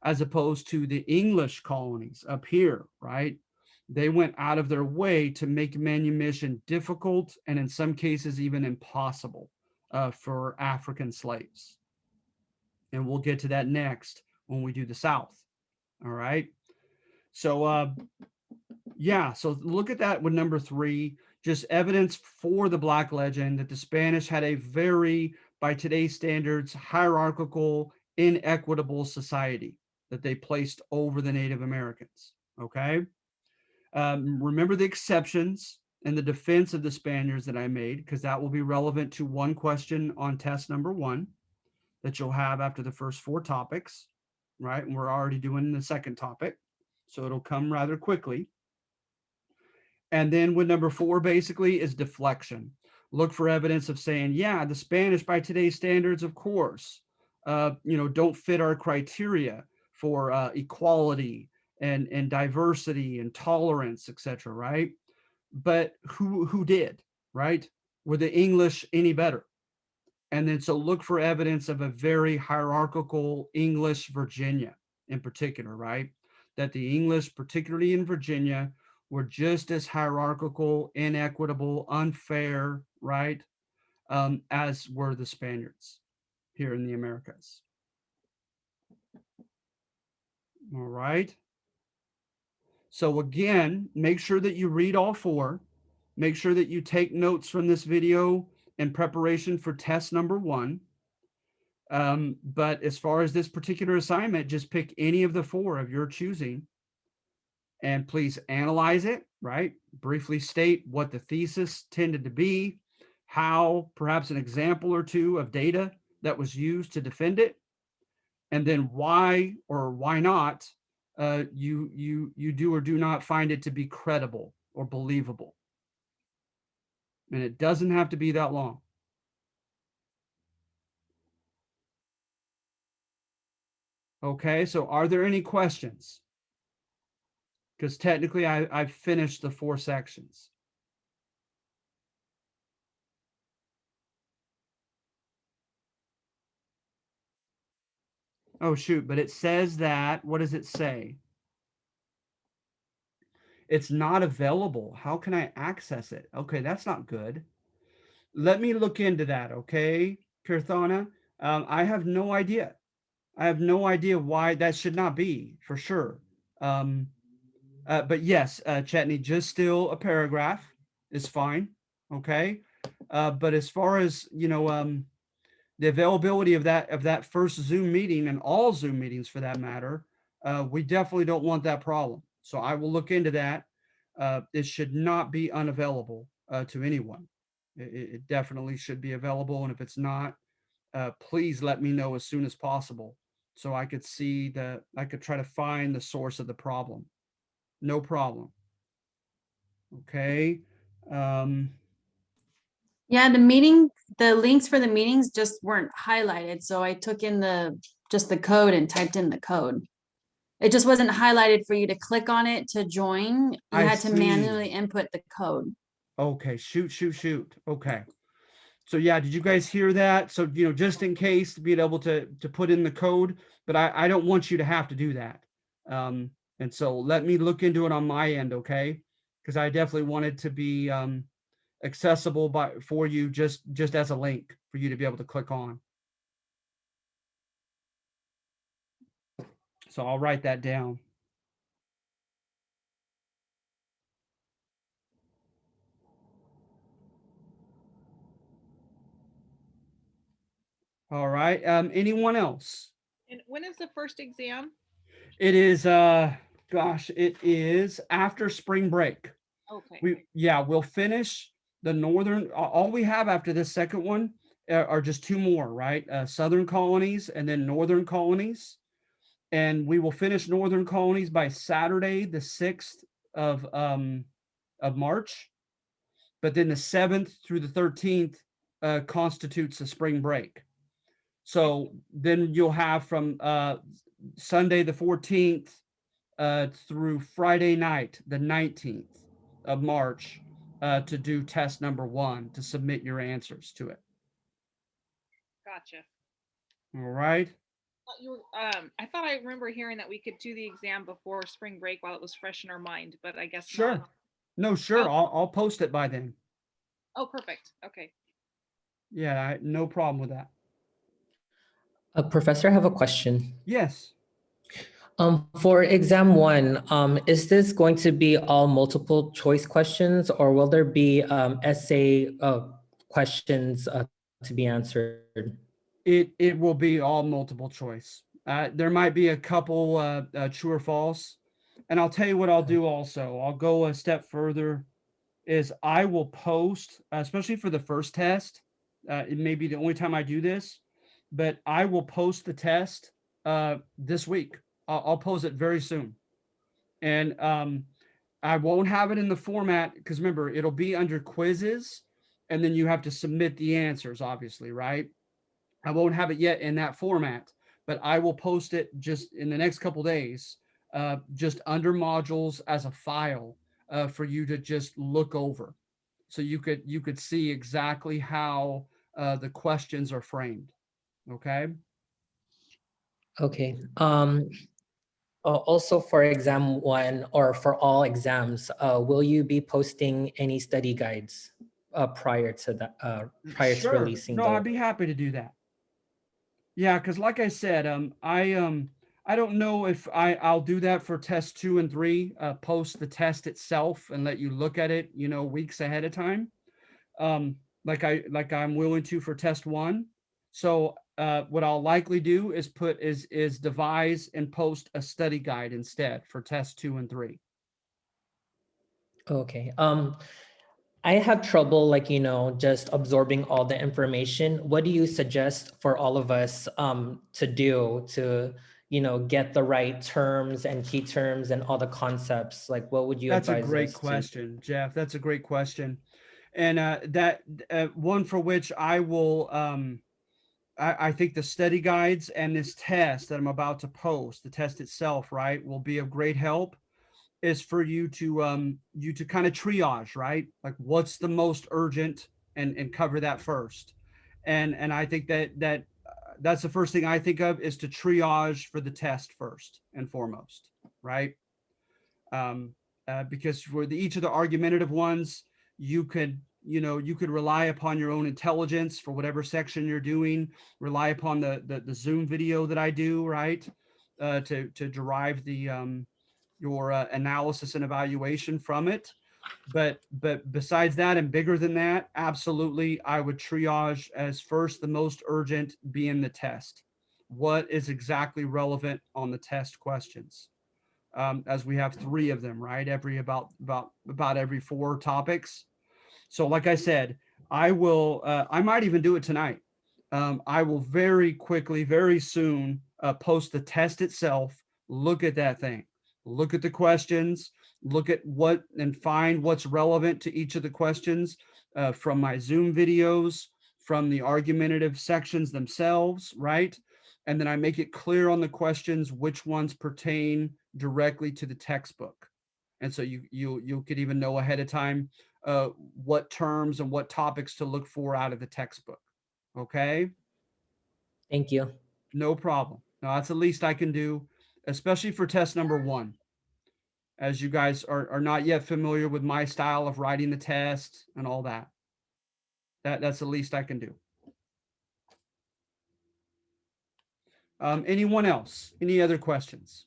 as opposed to the English colonies up here, right? They went out of their way to make manumission difficult and in some cases even impossible for African slaves. And we'll get to that next when we do the South. All right. So, yeah, so look at that with number three, just evidence for the Black legend that the Spanish had a very, by today's standards, hierarchical, inequitable society that they placed over the Native Americans. Okay. Remember the exceptions and the defense of the Spaniards that I made, because that will be relevant to one question on test number one that you'll have after the first four topics, right? And we're already doing the second topic, so it'll come rather quickly. And then with number four, basically, is deflection. Look for evidence of saying, yeah, the Spanish by today's standards, of course, don't fit our criteria for equality and diversity and tolerance, etc. Right? But who did? Right? Were the English any better? And then so look for evidence of a very hierarchical English Virginia in particular, right? That the English, particularly in Virginia, were just as hierarchical, inequitable, unfair, right? As were the Spaniards here in the Americas. All right. So again, make sure that you read all four. Make sure that you take notes from this video in preparation for test number one. But as far as this particular assignment, just pick any of the four of your choosing and please analyze it, right? Briefly state what the thesis tended to be, how perhaps an example or two of data that was used to defend it, and then why or why not you do or do not find it to be credible or believable. And it doesn't have to be that long. Okay, so are there any questions? Because technically I've finished the four sections. Oh, shoot, but it says that, what does it say? It's not available. How can I access it? Okay, that's not good. Let me look into that, okay, Kirthana? I have no idea. I have no idea why that should not be, for sure. Um, but yes, Chetney, just still a paragraph is fine, okay? But as far as, the availability of that first Zoom meeting and all Zoom meetings for that matter, we definitely don't want that problem. So I will look into that. It should not be unavailable to anyone. It definitely should be available, and if it's not, please let me know as soon as possible so I could try to find the source of the problem. No problem. Okay. Um, Yeah, the links for the meetings just weren't highlighted. So I took in just the code and typed in the code. It just wasn't highlighted for you to click on it to join. You I had to see. manually input the code. Okay, shoot. Okay. So yeah, did you guys hear that? So just in case to be able to put in the code, but I don't want you to have to do that. Um, and so let me look into it on my end, okay? Because I definitely want it to be accessible for you just as a link for you to be able to click on. So I'll write that down. All right. Anyone else? And when is the first exam? It is gosh, it is after spring break. Okay. We'll finish the northern. All we have after this second one are just two more, right? Southern colonies and then northern colonies, and we will finish northern colonies by Saturday, the 6th of March. But then the 7th through the 13th constitutes a spring break. So then you'll have from Sunday the 14th through Friday night, the 19th of March, to do test number one to submit your answers to it. Gotcha. All right. I thought I remember hearing that we could do the exam before spring break while it was fresh in our mind, but I guess not. Sure. No, sure. Oh, I'll post it by then. oh, perfect. Okay. Yeah, no problem with that. Professor, I have a question. Yes. For exam one, is this going to be all multiple choice questions, or will there be essay questions to be answered? It will be all multiple choice. There might be a couple true or false, and I'll tell you what I'll do. Also, I'll go a step further. Is I will post, especially for the first test. It may be the only time I do this, but I will post the test this week. I'll post it very soon, and I won't have it in the format because remember it'll be under quizzes, and then you have to submit the answers, obviously, right? I won't have it yet in that format, but I will post it just in the next couple days, just under modules as a file for you to just look over, so you could see exactly how the questions are framed. Okay. Okay. Also for exam one or for all exams, will you be posting any study guides prior to that, prior to Sure. releasing No, I'd those? be happy to do that. Yeah, because like I said, I don't know if I'll do that for test two and three, post the test itself and let you look at it, weeks ahead of time. Like I'm willing to for test one. So what I'll likely do is devise and post a study guide instead for test two and three. Okay. I have trouble, like, just absorbing all the information. What do you suggest for all of us to do to, get the right terms and key terms and all the concepts? Like, what would you That's a advise great us to? question, Jeff. That's a great question. And that one for which I will I think the study guides and this test that I'm about to post, the test itself, right, will be of great help. Is for you to kind of triage, right? Like what's the most urgent, and cover that first. And I think that's the first thing I think of, is to triage for the test first and foremost, right? um, because for each of the argumentative ones, you could rely upon your own intelligence for whatever section you're doing. Rely upon the Zoom video that I do, right, to derive your analysis and evaluation from it. But besides that, and bigger than that, absolutely, I would triage as first, the most urgent being the test. What is exactly relevant on the test questions? As we have three of them, right? Every about every four topics. So, like I said, I will. I might even do it tonight. I will very quickly, very soon, post the test itself. Look at that thing. Look at the questions. Look at what and find what's relevant to each of the questions. from my Zoom videos, from the argumentative sections themselves, right? And then I make it clear on the questions which ones pertain directly to the textbook. And so you could even know ahead of time what terms and what topics to look for out of the textbook. Okay, Thank you. no problem. Now that's the least I can do, especially for test number 1. As you guys are not yet familiar with my style of writing the test and all that. That's the least I can do. Anyone else? Any other questions?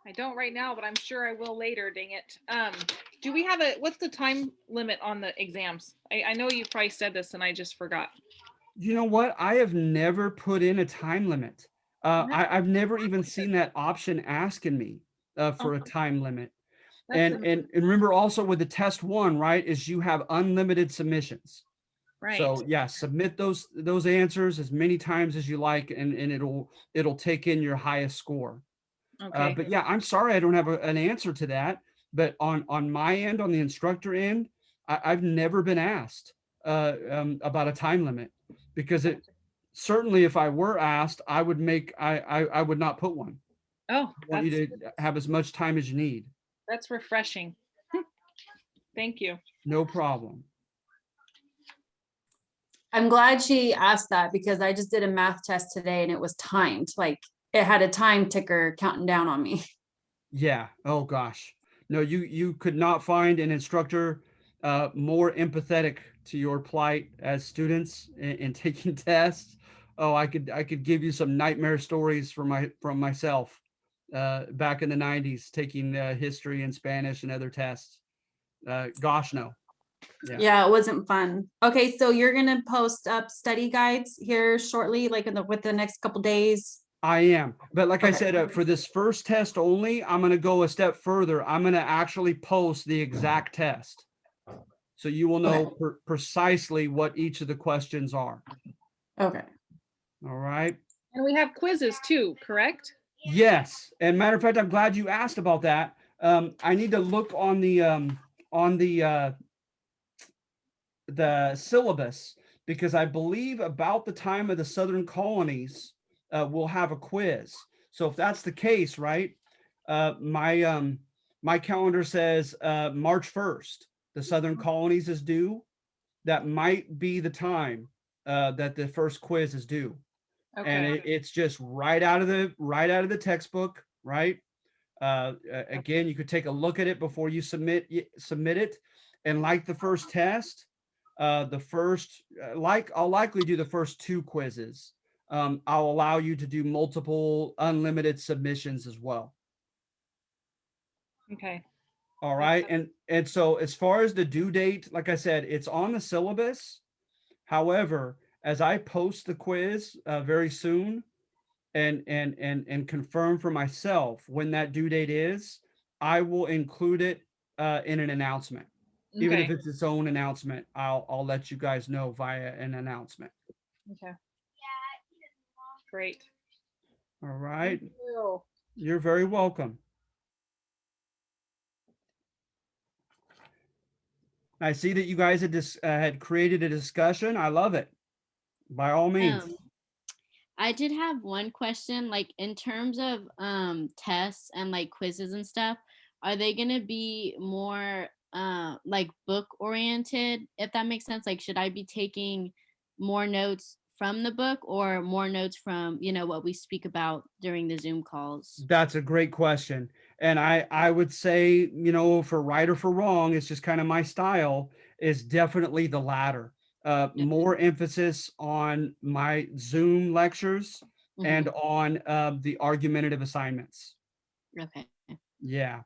I don't right now, but I'm sure I will later, dang it. Do we have what's the time limit on the exams? I know you probably said this and I just forgot. You know what? I have never put in a time limit. I've never even seen that option asking me for a time limit. And remember also with the test 1, right, is you have unlimited submissions. Right. So yeah, submit those answers as many times as you like, and it'll take in your highest score. Okay. But yeah, I'm sorry I don't have an answer to that. But on my end, on the instructor end, I've never been asked about a time limit, because it certainly, if I were asked, I would not put one. Oh, I want you to have as much time as you need. That's refreshing. Thank you. No problem. I'm glad she asked that because I just did a math test today and it was timed. Like it had a time ticker counting down on me. Yeah. Oh gosh. No, you could not find an instructor more empathetic to your plight as students in taking tests. Oh, I could give you some nightmare stories from myself back in the 90s taking history and Spanish and other tests. Gosh, no. Yeah, it wasn't fun. Okay, so you're gonna post up study guides here shortly, like with the next couple days. I am, but like I Okay. said, for this first test only, I'm going to go a step further. I'm going to actually post the exact test, so you will know precisely what each of the questions are. Okay. All right. And we have quizzes too, correct? Yes, and matter of fact, I'm glad you asked about that. I need to look on the syllabus, because I believe about the time of the Southern colonies, we'll have a quiz. So if that's the case, right? My calendar says March 1st, the Southern colonies is due. That might be the time that the first quiz is due. Okay. And it's just right out of the textbook, right? Again, you could take a look at it before you submit it. And like the first test, I'll likely do the first 2 quizzes. I'll allow you to do multiple unlimited submissions as well. Okay. All right. And so as far as the due date, like I said, it's on the syllabus. However, as I post the quiz very soon and confirm for myself when that due date is, I will include it in an announcement. Even if it's its own announcement, I'll let you guys know via an announcement. Okay. Great. All right. Thank you. You're very welcome. I see that you guys had created a discussion. I love it. By all means. I did have one question, like in terms of tests and like quizzes and stuff, are they gonna be more like book oriented, if that makes sense? Like should I be taking more notes from the book or more notes from, what we speak about during the Zoom calls? That's a great question. And I would say, for right or for wrong, it's just kind of my style, is definitely the latter. More emphasis on my Zoom lectures and on the argumentative assignments. Okay. Yeah.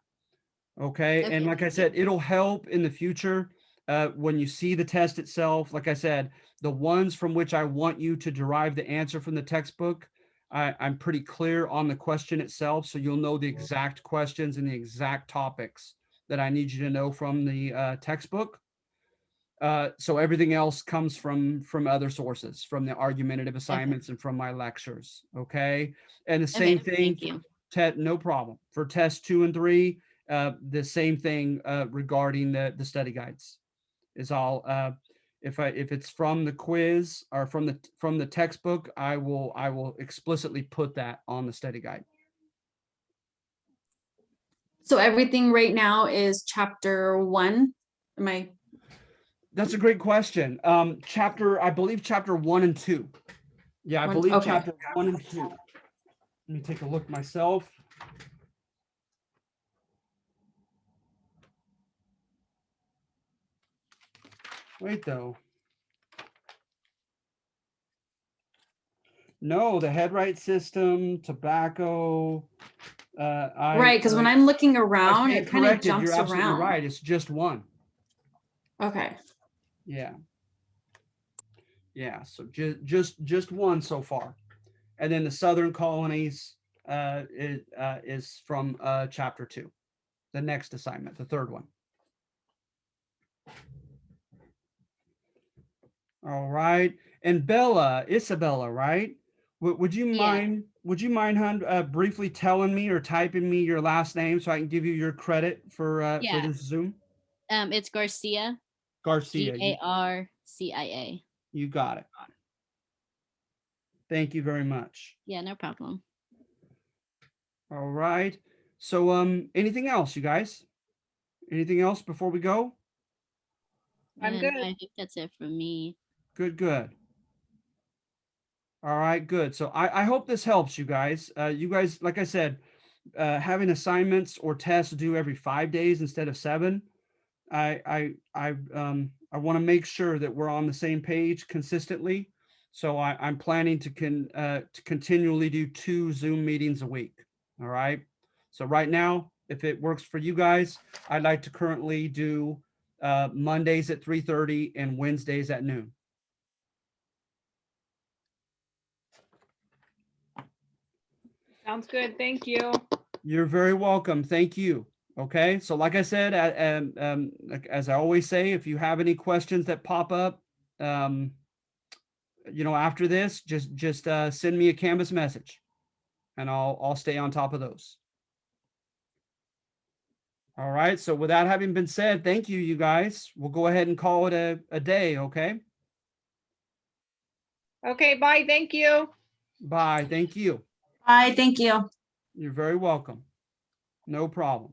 Okay. And like I said, it'll help in the future when you see the test itself. Like I said, the ones from which I want you to derive the answer from the textbook, I'm pretty clear on the question itself. So you'll know the exact questions and the exact topics that I need you to know from the textbook. So everything else comes from other sources, from the argumentative assignments and from my lectures. Okay. And the same Okay, thing thank for you. no problem. For test 2 and 3, the same thing regarding the study guides is all. If it's from the quiz or from the textbook, I will explicitly put that on the study guide. So everything right now is chapter 1. Am I? That's a great question. I believe chapter 1 and 2. Yeah, I believe Okay. chapter 1 and 2. Let me take a look myself. Wait, though. No, the headright system, tobacco. Right, because when I I'm looking I around, stand it kind of corrected. You're jumps absolutely around. right. It's just one. Okay. Yeah. Yeah. So just one so far, and then the southern colonies is from chapter 2, the next assignment, the third one. All right. And Isabella, right? Would you Yeah. mind? Would you mind, hon, briefly telling me or typing me your last name so I can give you your credit for Yeah. this Zoom? It's Garcia. Garcia. Garcia. You got it. Thank you very much. Yeah, no problem. All right. So, anything else, you guys? Anything else before we go? I'm And good. I think that's it for me. Good, good. All right, good. So I hope this helps you guys. You guys, like I said, having assignments or tests due every 5 days instead of 7. I want to make sure that we're on the same page consistently. So I'm planning to continually do 2 Zoom meetings a week. All right. So right now, if it works for you guys, I'd like to currently do Mondays at 3:30 and Wednesdays at noon. Sounds good. Thank you. You're very welcome. Thank you. Okay. So like I said, like, as I always say, if you have any questions that pop up, after this, just send me a Canvas message and I'll stay on top of those. All right. So with that having been said, thank you, you guys. We'll go ahead and call it a day. Okay. Okay, bye. Thank you. Bye. Thank you. Bye. Thank you. You're very welcome. No problem.